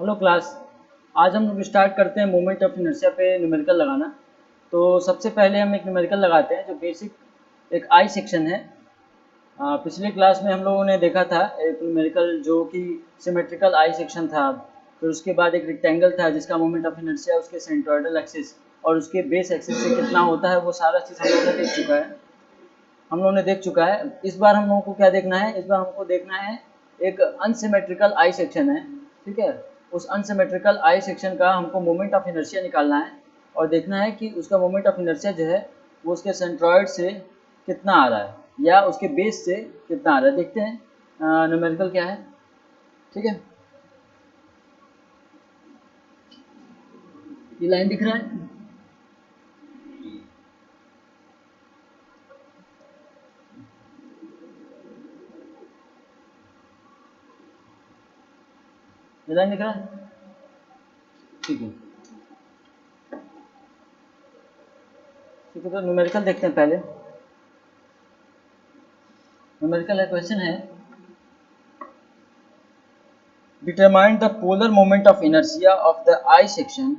Hello class. आज हम लोग स्टार्ट करते हैं मोमेंट ऑफ इनर्शिया पे न्यूमेरिकल लगाना। तो सबसे पहले हम एक न्यूमेरिकल लगाते हैं जो बेसिक एक आई सेक्शन है। पिछले क्लास में हम लोगों ने देखा था एक न्यूमेरिकल जो कि सिमेट्रिकल आई सेक्शन था। फिर उसके बाद एक रेक्टेंगल था जिसका मोमेंट ऑफ इनर्शिया उसके सेंट्रोइडल एक्सिस और उसके बेस एक्सिस से कितना होता है, वो सारा चीज़ हम लोगों ने देख चुका है। इस बार हम लोगों को क्या देखना है, इस बार हमको देखना है एक अनसिमेट्रिकल आई सेक्शन है। ठीक है, उस अनसिमेट्रिकल आई सेक्शन का हमको मोमेंट ऑफ इनर्शिया निकालना है और देखना है कि उसका मोमेंट ऑफ इनर्शिया जो है वो उसके सेंट्रॉइड से कितना आ रहा है या उसके बेस से कितना आ रहा है। देखते हैं न्यूमेरिकल क्या है। ठीक है, ये लाइन दिख रहा है। ये लाइन दिख रहा है। ठीक है, ठीक है, तो न्यूमेरिकल देखते हैं पहले। न्यूमेरिकल है, क्वेश्चन है determine the polar moment of inertia of the I section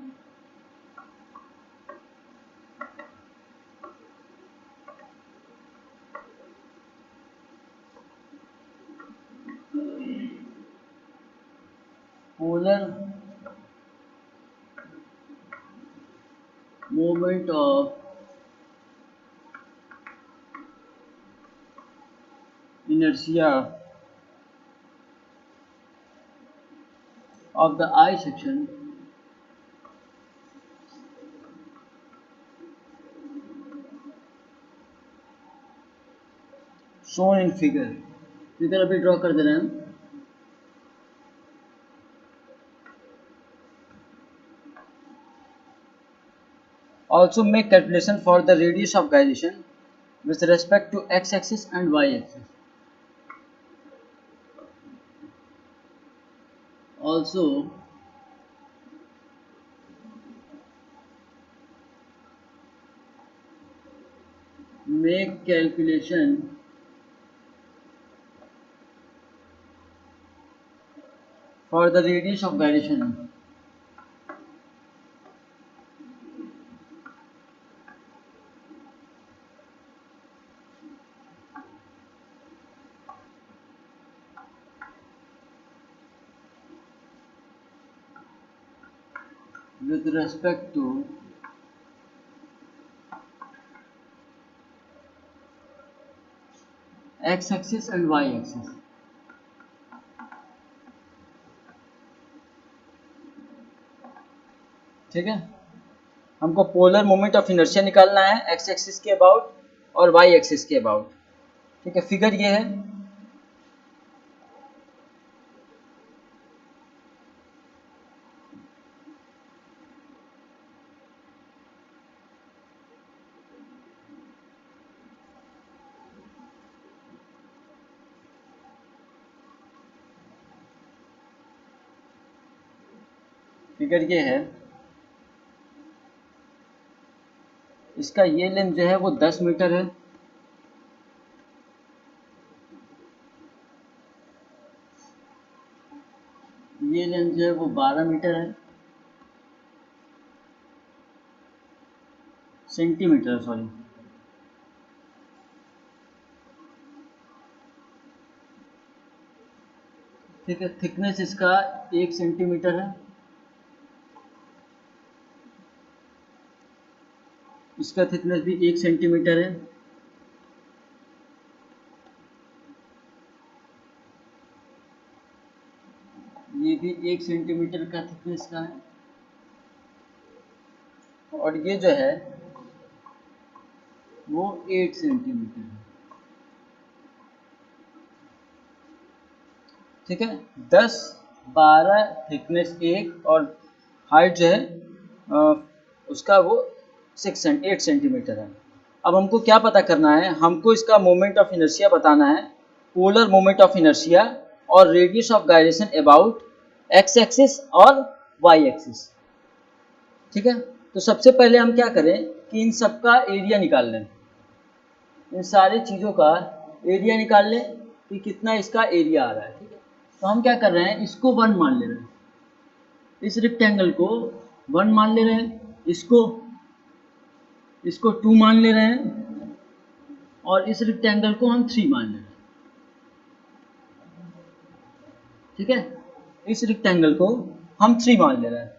polar moment of inertia of the I section shown in figure। Figure अभी ड्रॉ कर दे रहे हैं हम। Also make calculation for the radius of gyration with respect to x axis and y axis। Also make calculation for the radius of gyration with respect to x axis and y axis। ठीक है, हमको polar moment of inertia निकालना है x axis के about और Y axis के about. ठीक है, फिगर ये है। फिगर ये है, इसका ये लेंथ जो है वो 10 मीटर है। ये लेंथ जो है वो 12 मीटर है, सेंटीमीटर सॉरी। ठीक है, थिकनेस इसका 1 सेंटीमीटर है। इसका थिकनेस भी 1 सेंटीमीटर है। ये भी 1 सेंटीमीटर का थिकनेस का है। और ये जो है वो 8 सेंटीमीटर है। ठीक है, 10, 12 थिकनेस 1 और हाइट जो है उसका वो 8 सेंटीमीटर है। अब हमको क्या पता करना है, हमको इसका मोमेंट ऑफ इनर्शिया बताना है, पोलर मोमेंट ऑफ इनर्शिया और radius of gyration about x axis और वाई एक्सिस। ठीक है, तो सबसे पहले हम क्या करें कि इन सब का एरिया निकाल लें। इन सारी चीज़ों का एरिया निकाल लें कि कितना इसका एरिया आ रहा है। ठीक है, तो हम क्या कर रहे हैं, इसको 1 मान ले रहे हैं। इस रेक्टेंगल को 1 मान ले रहे हैं, इसको 2 मान ले रहे हैं और इस रेक्टेंगल को हम 3 मान ले रहे हैं। ठीक है, इस रेक्टेंगल को हम 3 मान ले रहे हैं।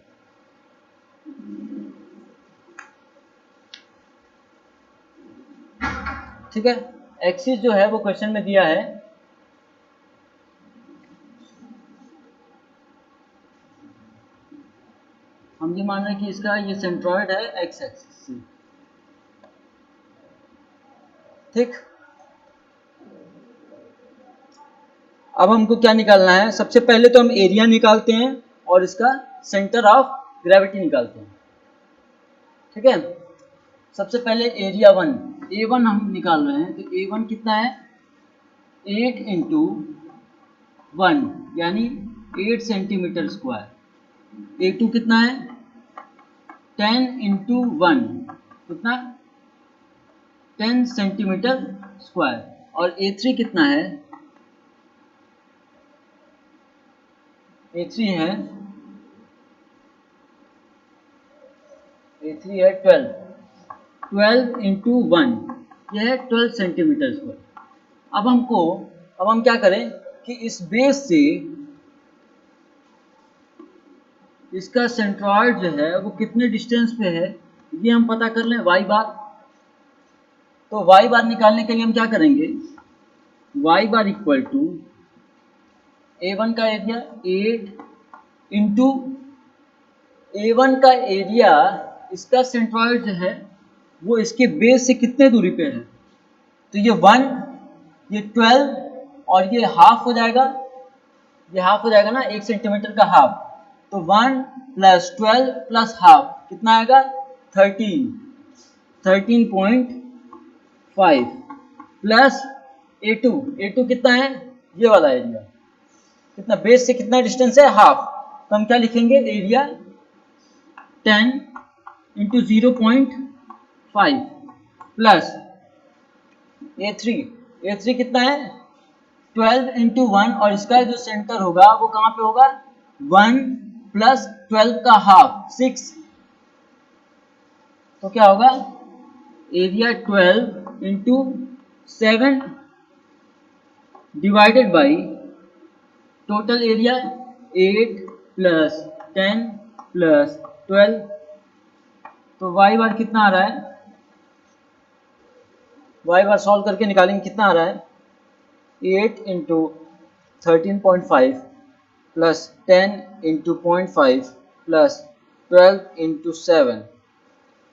ठीक है, एक्सिस जो है वो क्वेश्चन में दिया है, हम ये मान रहे हैं कि इसका ये सेंट्रॉइड है एक्स एक्सिस से। ठीक, अब हमको क्या निकालना है? सबसे पहले तो हम एरिया निकालते हैं और इसका सेंटर ऑफ ग्रेविटी निकालते हैं। ठीक है, सबसे पहले एरिया 1 A1 हम निकाल रहे हैं, तो A1 कितना है? 8 इंटू 1 यानी 8 सेंटीमीटर स्क्वायर। A2 कितना है? 10 इंटू 1 कितना? 10 सेंटीमीटर स्क्वायर। और A3 कितना है? A3 है 12 इंटू 1, यह है 12 सेंटीमीटर स्क्वायर। अब हम क्या करें कि इस बेस से इसका सेंट्रॉइड जो है वो कितने डिस्टेंस पे है ये हम पता कर लें, y बार। तो y बार निकालने के लिए हम क्या करेंगे? y bar equal to A1 का एरिया 8 इंटू A1 का एरिया, इसका सेंट्रॉइड जो है वो इसके बेस से कितने दूरी पे है? तो ये 1, ये 12 और ये हाफ हो जाएगा, ये हाफ हो जाएगा ना, 1 सेंटीमीटर का हाफ। तो 1 प्लस 12 प्लस हाफ कितना आएगा? 13.5 प्लस A2 कितना है? ये वाला एरिया कितना, बेस से कितना डिस्टेंस है? हाफ। तो हम क्या लिखेंगे? एरिया 10 इंटू 0.5 प्लस A3 कितना है? 12 इंटू 1 और इसका जो सेंटर होगा वो कहाँ पे होगा? 1 प्लस 12 का हाफ 6। तो क्या होगा? Area 12 into 7 divided by total area 8 plus 10 plus 12। तो y बार कितना आ रहा है? y बार सॉल्व करके निकालेंगे, कितना आ रहा है? 8 into 13.5 plus 10 into 0.5 plus 12 into 7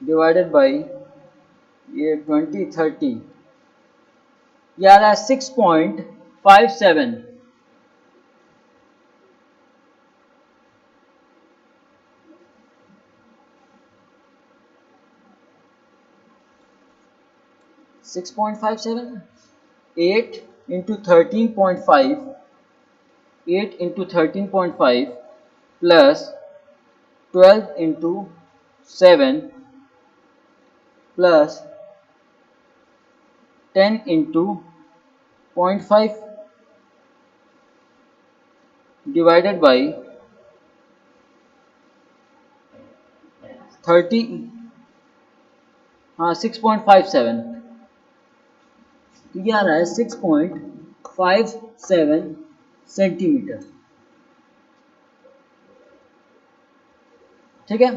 divided by ये 20 30, ये आ रहा है 6.57। Eight into 13.5 plus 12 into 7 plus 10 into 0.5 divided by 30, हाँ 6.57। तो ये आ रहा है 6.57 सेंटीमीटर। ठीक है,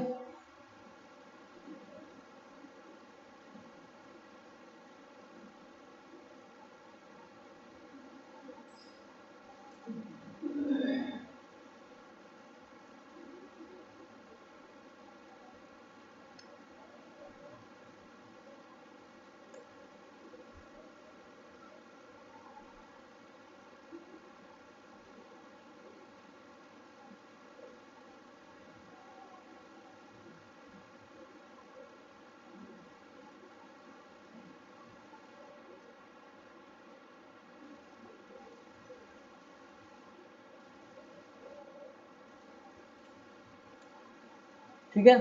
ठीक है।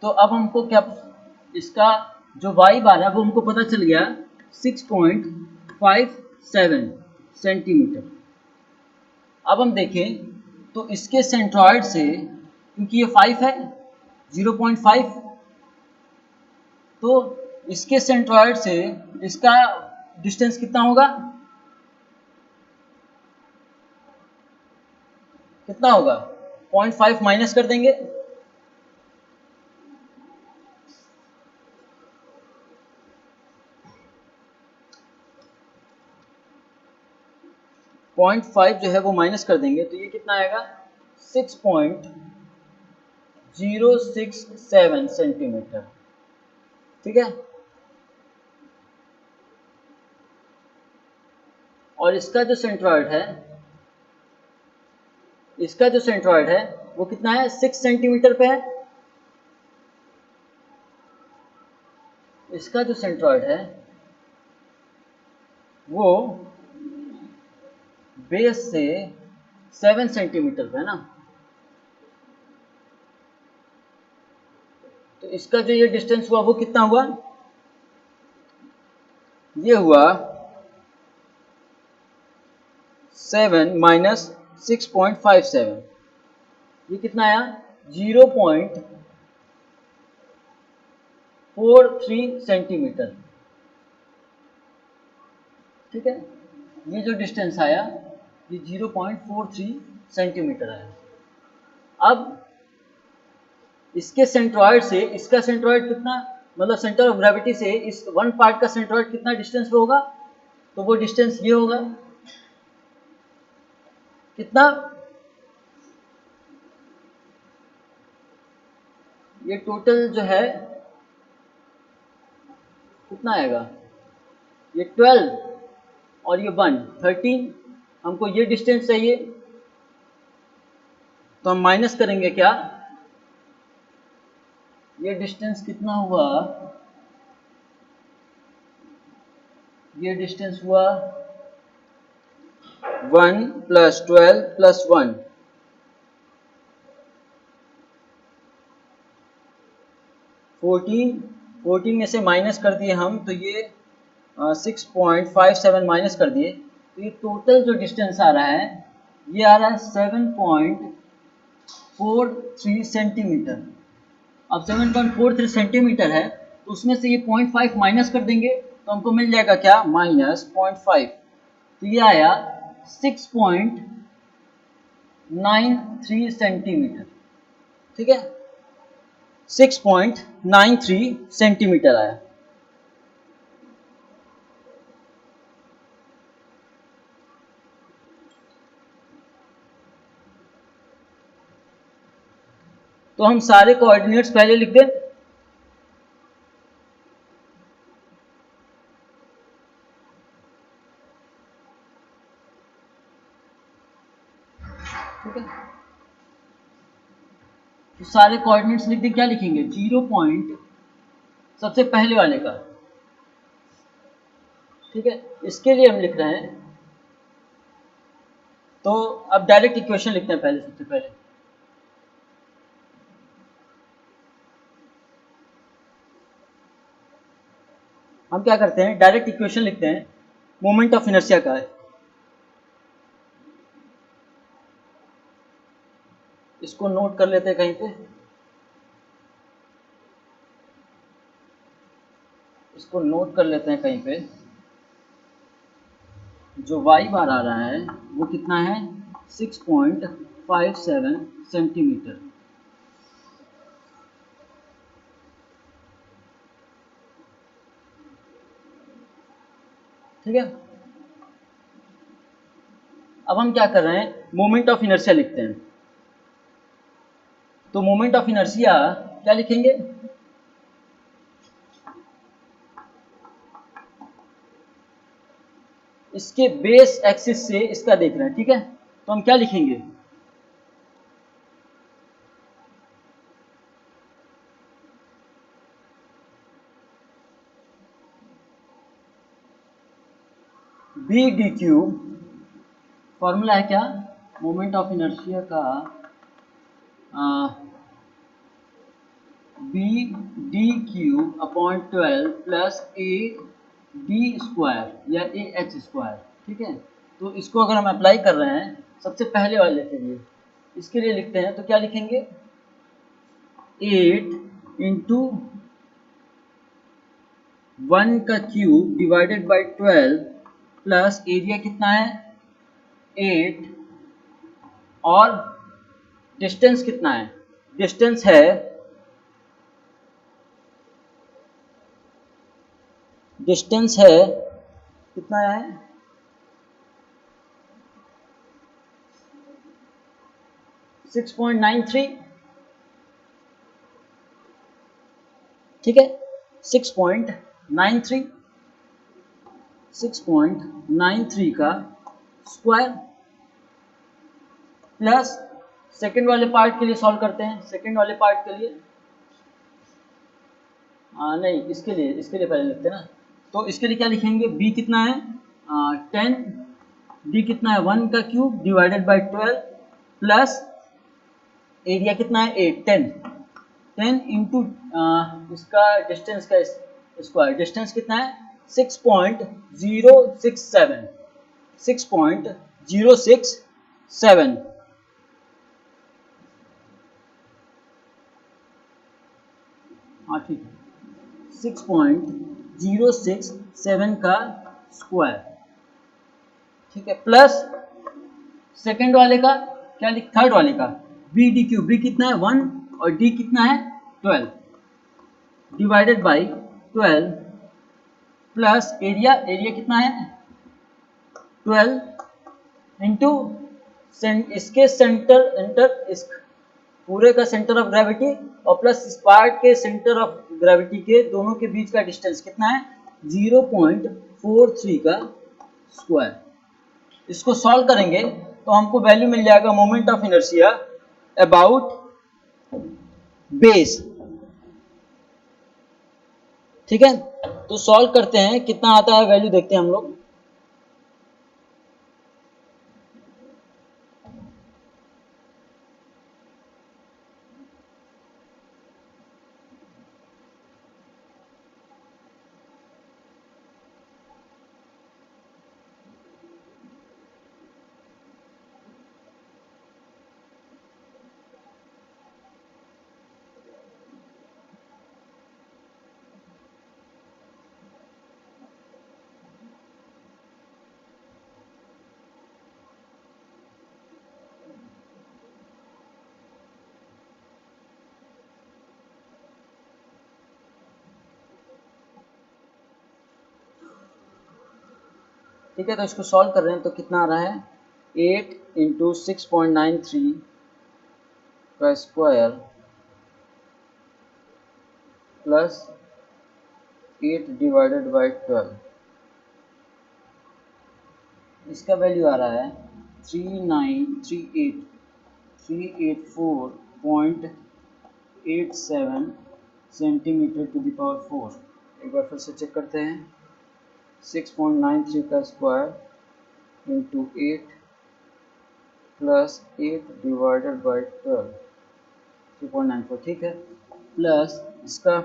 तो अब हमको क्या, इसका जो y बार है वो हमको पता चल गया 6.57 सेंटीमीटर। अब हम देखें तो इसके सेंट्रॉइड से, क्योंकि ये 5 है 0.5, तो इसके सेंट्रॉइड से इसका डिस्टेंस कितना होगा, कितना होगा, 0.5 माइनस कर देंगे, पॉइंट 5 जो है वो माइनस कर देंगे, तो ये कितना आएगा 6.067 सेंटीमीटर। ठीक है, और इसका जो सेंट्रॉइड है, इसका जो सेंट्रॉइड है वो कितना है, 6 सेंटीमीटर पे है। इसका जो सेंट्रॉइड है वो बेस से 7 सेंटीमीटर पे है ना, तो इसका जो ये डिस्टेंस हुआ वो कितना हुआ, ये हुआ 7 माइनस 6.57, ये कितना आया 0.43 सेंटीमीटर। ठीक है, ये जो डिस्टेंस आया ये 0.43 सेंटीमीटर आया। अब इसके सेंट्रॉइड से इसका सेंट्रॉइड कितना, मतलब सेंटर ऑफ ग्रेविटी से इस वन पार्ट का सेंट्रॉइड कितना डिस्टेंस पे होगा, तो वो डिस्टेंस ये होगा, कितना, ये टोटल जो है कितना आएगा, ये 12 और ये 1 13, हमको ये डिस्टेंस चाहिए, तो हम माइनस करेंगे क्या, ये डिस्टेंस कितना हुआ, ये डिस्टेंस हुआ 1 प्लस 12 प्लस 1, 14 में से माइनस कर दिए हम, तो ये 6.57 माइनस कर दिए, तो ये टोटल जो डिस्टेंस आ रहा है ये आ रहा है 7.43 सेंटीमीटर। अब 7.43 सेंटीमीटर है, तो उसमें से ये 0.5 माइनस कर देंगे, तो हमको मिल जाएगा क्या, माइनस 0.5, तो ये आया 6.93 सेंटीमीटर। ठीक है, 6.93 सेंटीमीटर आया। तो हम सारे कोऑर्डिनेट्स पहले लिख दें, ठीक है, तो सारे कोऑर्डिनेट्स लिख दें, क्या लिखेंगे, 0 पॉइंट सबसे पहले वाले का, ठीक है, इसके लिए हम लिख रहे हैं, तो अब डायरेक्ट इक्वेशन लिखते हैं पहले, सबसे पहले हम क्या करते हैं, डायरेक्ट इक्वेशन लिखते हैं, मोमेंट ऑफ इनर्शिया का है, इसको नोट कर लेते हैं कहीं पे, इसको नोट कर लेते हैं कहीं पे, जो y बार आ रहा है वो कितना है, 6.57 सेंटीमीटर। ठीक है, अब हम क्या कर रहे हैं, मोमेंट ऑफ इनर्शिया लिखते हैं, तो मोमेंट ऑफ इनर्शिया क्या लिखेंगे, इसके बेस एक्सिस से इसका देख रहे हैं, ठीक है, तो हम क्या लिखेंगे, बी डी क्यूब, फॉर्मूला है क्या, मोमेंट ऑफ इनर्शिया का b d cube upon 12 plus a d square या ए एच स्क्वायर। ठीक है, तो इसको अगर हम अप्लाई कर रहे हैं सबसे पहले वाले के लिए, इसके लिए लिखते हैं तो क्या लिखेंगे, 8 इंटू 1 का cube divided by 12 plus area कितना है 8 और डिस्टेंस कितना है, डिस्टेंस है कितना है 6.93, ठीक है 6.93 का स्क्वायर प्लस सेकंड वाले पार्ट के लिए सॉल्व करते हैं, सेकंड वाले पार्ट के लिए नहीं इसके लिए पहले लिखते हैं ना, तो इसके लिए क्या लिखेंगे, b कितना है 10, d कितना है 1 का cube divided by 12 plus area कितना है 8 10 इंटू इसका डिस्टेंस का स्क्वायर, डिस्टेंस कितना है 6.067 हाँ ठीक है 6.067 का स्क्वायर, ठीक है प्लस सेकंड वाले का क्या लिख, थर्ड वाले का बी डी क्यू, बी कितना है 1 और डी कितना है 12 डिवाइडेड बाई 12 प्लस एरिया कितना है 12 इंटू इसके इस पूरे का सेंटर ऑफ ग्रेविटी और प्लस इस पार्ट के सेंटर ऑफ ग्रेविटी के दोनों के बीच का डिस्टेंस कितना है 0.43 का स्क्वायर। इसको सॉल्व करेंगे तो हमको वैल्यू मिल जाएगा moment of inertia about base, ठीक है तो सॉल्व करते हैं कितना आता है वैल्यू देखते हैं हम लोग। ठीक है तो इसको सॉल्व कर रहे हैं तो कितना आ रहा है 8 इंटू 6.93 का स्क्वायर प्लस 8 डिवाइडेड बाई 12, इसका वैल्यू आ रहा है 384.87 सेंटीमीटर टू द पावर 4। एक बार फिर से चेक करते हैं 6.93 का square into 8 plus 8 divided by 12 3.94, ठीक है प्लस इसका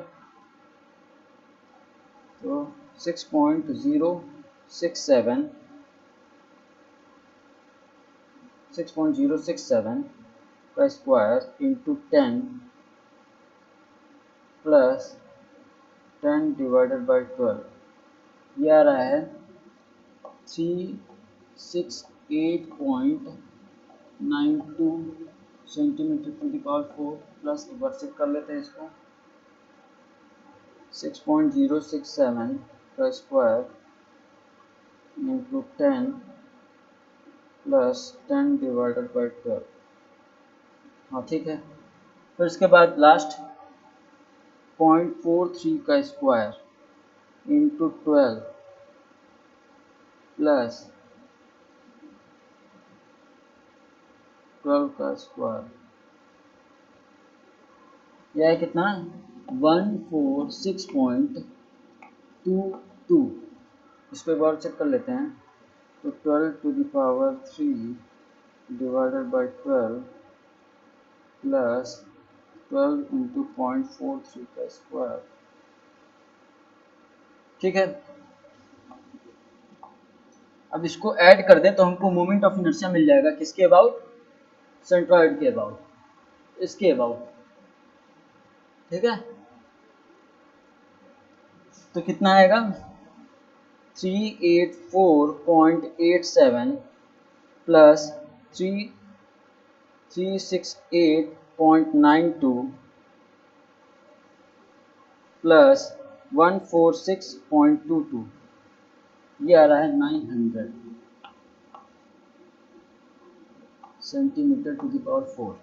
तो 6.067 का square into 10 plus 10 divided by 12, ये आ रहा है 368.92 centimetre to the power 4 plus एक बार चेक कर लेते हैं इसको 6.067 का square into 10 plus 10 divided by 12, हाँ ठीक है फिर इसके बाद लास्ट 0.43 का स्क्वायर इंटू 12 प्लस 12 का स्क्वायर, यह है कितना 146.22, इसको एक बार चेक कर लेते हैं तो 12 to the power 3 divided by 12 plus 12 into 0.43 का स्क्वायर, ठीक है अब इसको ऐड कर दें तो हमको मोमेंट ऑफ इनर्शिया मिल जाएगा किसके अबाउट सेंट्रॉइड के अबाउट, इसके अबाउट, ठीक है। तो कितना आएगा 384.87 प्लस 368.92 प्लस 146.22, ये आ रहा है 900 सेंटीमीटर टू द पावर 4,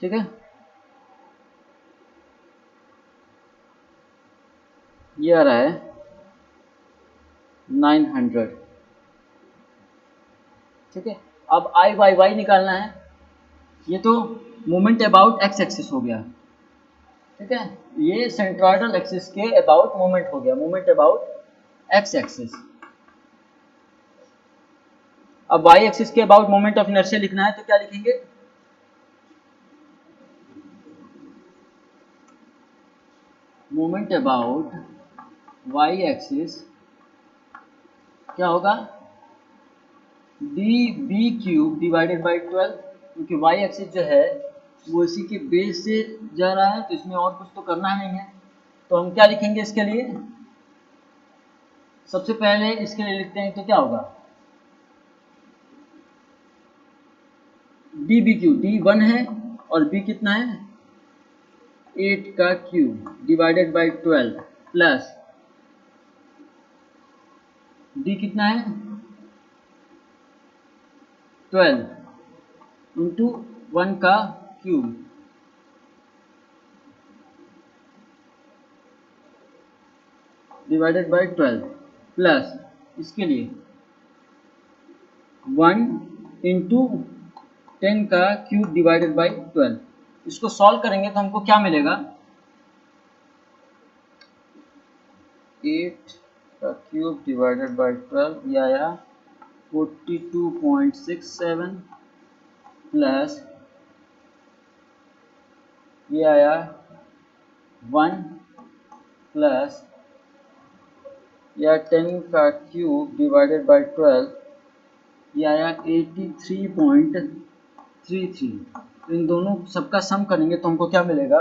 ठीक है। ये आ रहा है 900, ठीक है। अब आई वाई वाई निकालना है। ये तो मोमेंट अबाउट एक्स एक्सिस हो गया, ठीक है। ये सेंट्रॉइडल एक्सिस के अबाउट मोमेंट हो गया, मोमेंट अबाउट एक्स एक्सिस। अब वाई एक्सिस के अबाउट मोमेंट ऑफ इनर्शिया लिखना है, तो क्या लिखेंगे, मोमेंट अबाउट वाई एक्सिस क्या होगा, d b cube divided by 12, क्योंकि वाई एक्सिस जो है वो इसी के बेस से जा रहा है, तो इसमें और कुछ तो करना नहीं है। तो हम क्या लिखेंगे इसके लिए, सबसे पहले इसके लिए लिखते हैं, तो क्या होगा, डी बी क्यूब, डी 1 है और बी कितना है 8 का cube divided by 12 plus D कितना है 12 इंटू 1 का क्यूब डिवाइडेड बाई 12 प्लस इसके लिए 1 इंटू 10 का क्यूब डिवाइडेड बाई 12। इसको सॉल्व करेंगे तो हमको क्या मिलेगा, 8 का क्यूब डिवाइडेड बाई 12, ये आया 42.67 प्लस ये आया 1 प्लस या 10 का क्यूब डिवाइडेड बाई 12, ये आया 83.33। तो इन दोनों सबका सम करेंगे तो हमको क्या मिलेगा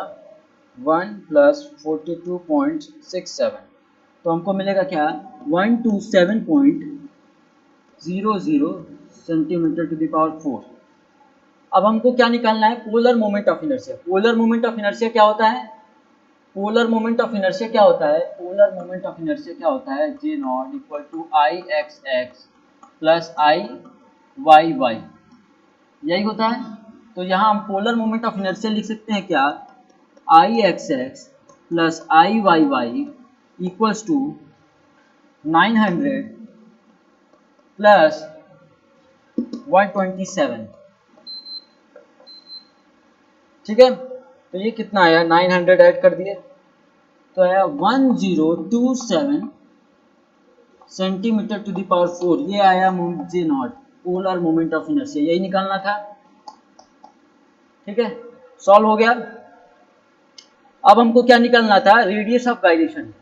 1 प्लस 42.67, तो हमको मिलेगा क्या 127.00 सेंटीमीटर टू द पावर 4। अब हमको क्या निकालना है, polar moment of inertia. Polar moment of inertia क्या होता है, पोलर मोमेंट ऑफ इनर्शिया क्या होता है, पोलर मोमेंट ऑफ इनर्शिया क्या होता है, J naught equal to I X X plus I Y Y, यही होता है। तो यहाँ हम पोलर मोमेंट ऑफ इनर्शिया लिख सकते हैं क्या, I X X plus I Y Y equals to 900 plus 127, ठीक है। तो ये कितना आया, 900 ऐड कर दिए तो आया 1027 सेंटीमीटर टू द पावर 4, ये आया J naught, polar moment of inertia, यही निकालना था, ठीक है। सॉल्व हो गया। अब हमको क्या निकालना था, रेडियस ऑफ गायरेशन।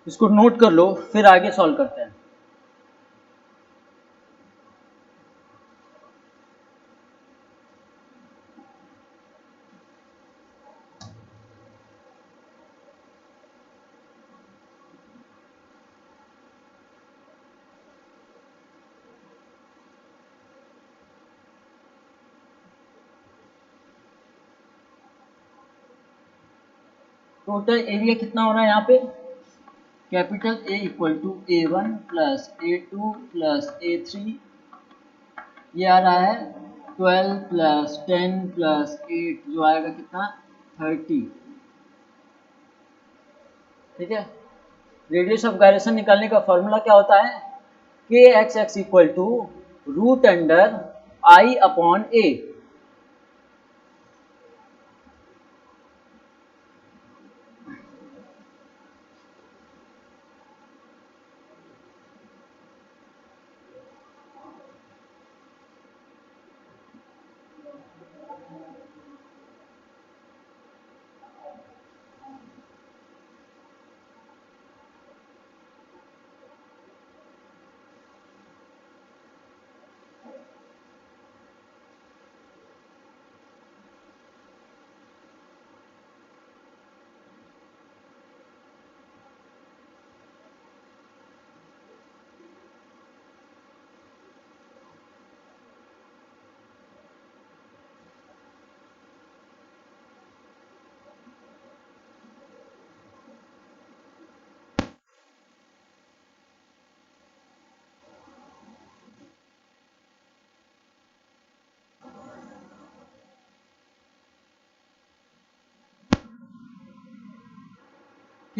इसको नोट कर लो, फिर आगे सॉल्व करते हैं। टोटल एरिया कितना हो रहा है यहाँ पे, capital A equal to A1 plus A2 plus A3, ये आ रहा है 12 प्लस 10 प्लस 8, जो आएगा कितना 30, ठीक है। रेडियस ऑफ गायरेशन निकालने का फॉर्मूला क्या होता है, K X X equal to root under I upon A.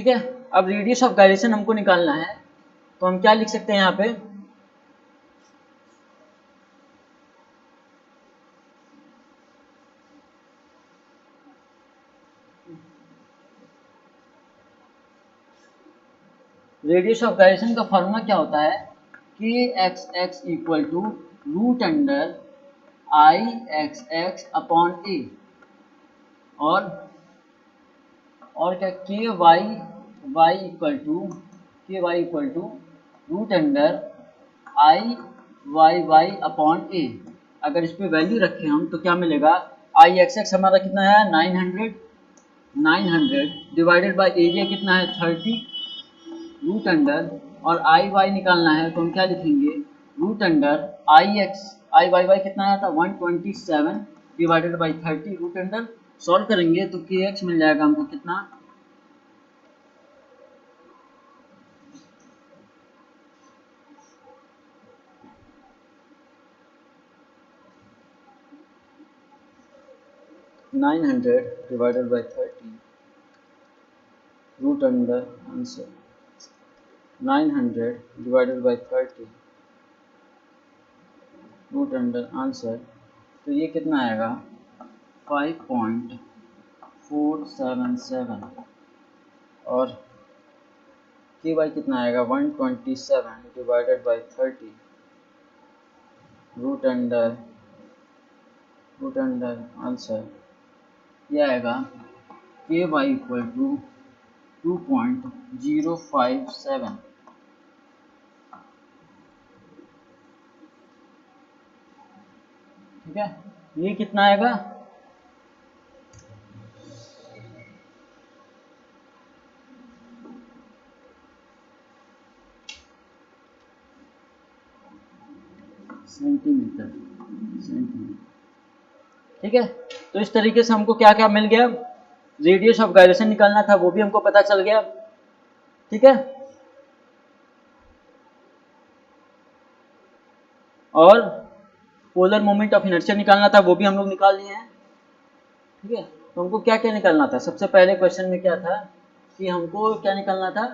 ठीक है। अब रेडियस ऑफ गायरेशन हमको निकालना है, तो हम क्या लिख सकते हैं यहाँ पे, रेडियस ऑफ गायरेशन का फॉर्मूला क्या होता है कि X X equal to root under I X X upon A, और क्या K Y Y equal to root under I Y Y upon A. अगर इस पे वैल्यू रखें हम तो क्या मिलेगा, आई एक्स एक्स हमारा कितना है 900 डिवाइडेड बाई एरिया कितना है 30 रूट अंडर, और आई वाई निकालना है तो हम क्या लिखेंगे, रूट अंडर आई वाई वाई कितना आया था 127 divided by 30 root under. Solve करेंगे तो के एक्स मिल जाएगा हमको कितना, nine hundred divided by 30 root under answer 900 divided by 30 root under answer, तो ये कितना आएगा 5.477, और के वाई कितना आएगा 127 divided by 30 root under answer, ये आएगा के वाई इक्वल टू 2.057। ठीक है, ये कितना आएगा, सेंटीमीटर। ठीक है, तो इस तरीके से हमको क्या क्या मिल गया, रेडियस ऑफ गायरेशन निकालना था वो भी हमको पता चल गया। ठीक है, और पोलर मोमेंट ऑफ इनर्शिया निकालना था वो भी हम लोग निकाल लिए हैं। ठीक है, तो हमको क्या क्या निकालना था, सबसे पहले क्वेश्चन में क्या था कि हमको क्या निकालना था,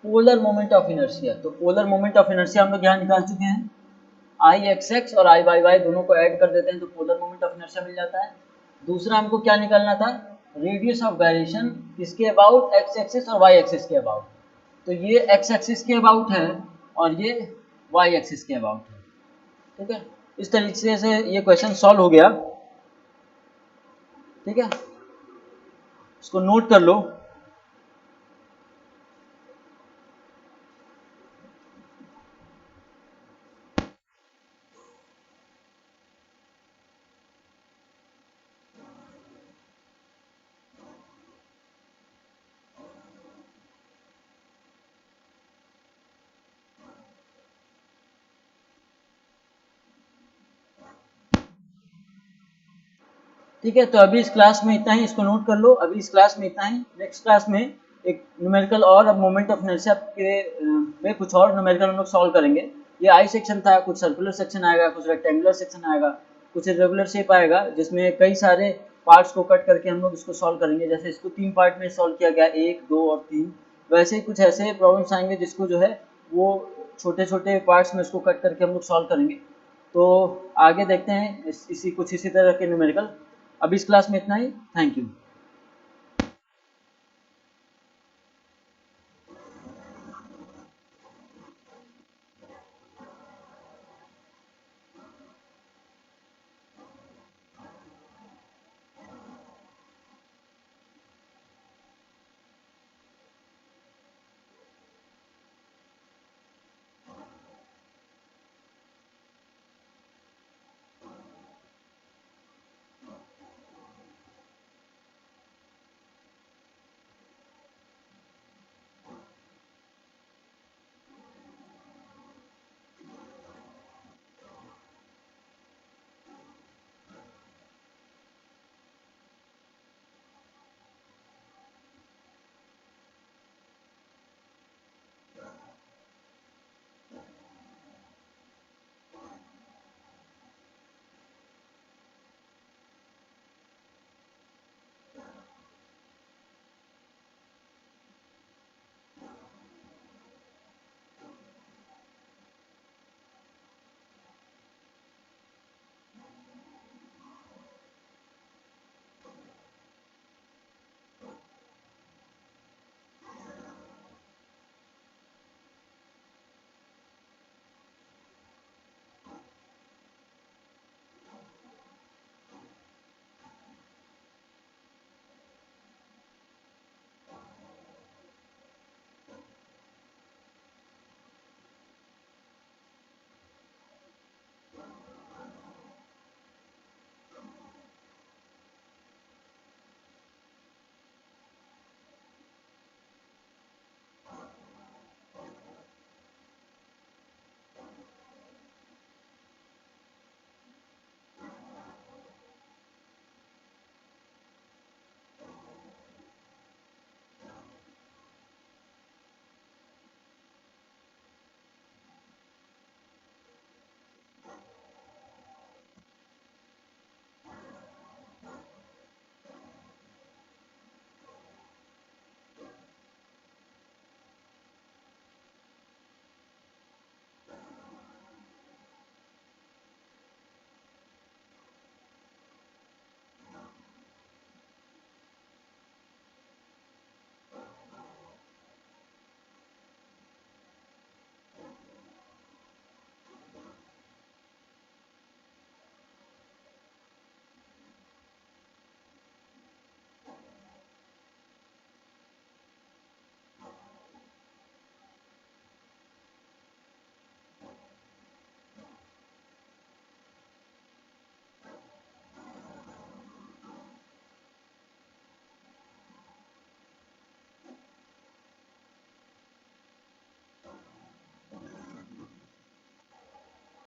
पोलर मोमेंट ऑफ इनर्शिया। तो पोलर मोमेंट ऑफ इनर्शिया हम लोग यहाँ निकाल चुके हैं, आई एक्स एक्स और आई वाई वाई दोनों को ऐड कर देते हैं तो पोलर मोमेंट ऑफ इनर्शिया मिल जाता है। दूसरा हमको क्या निकालना था, रेडियस ऑफ गायरेशन किसके अबाउट, एक्स एक्सिस और वाई एक्सिस के अबाउट। तो ये एक्स एक्सिस के अबाउट है और ये वाई एक्सिस के अबाउट है। ठीक है, इस तरीके से ये क्वेश्चन सॉल्व हो गया। ठीक है, इसको नोट कर लो। ठीक है, तो अभी इस क्लास में इतना ही, इसको नोट कर लो, अभी इस क्लास में इतना ही। नेक्स्ट क्लास में एक न्यूमेरिकल और अब मोमेंट ऑफ इनर्शिया के में कुछ और न्यूमेरिकल हम लोग सॉल्व करेंगे। ये आई सेक्शन था, कुछ सर्कुलर सेक्शन आएगा, कुछ रेक्टेंगुलर सेक्शन आएगा, कुछ इरेगुलर शेप आएगा जिसमें कई सारे पार्ट्स को कट करके हम लोग इसको सॉल्व करेंगे। जैसे इसको 3 पार्ट में सॉल्व किया गया, 1, 2 और 3, वैसे ही कुछ ऐसे प्रॉब्लम्स आएंगे जिसको जो है वो छोटे छोटे पार्ट्स में इसको कट करके हम लोग सॉल्व करेंगे। तो आगे देखते हैं इसी तरह के न्यूमेरिकल। अभी इस क्लास में इतना ही, थैंक यू।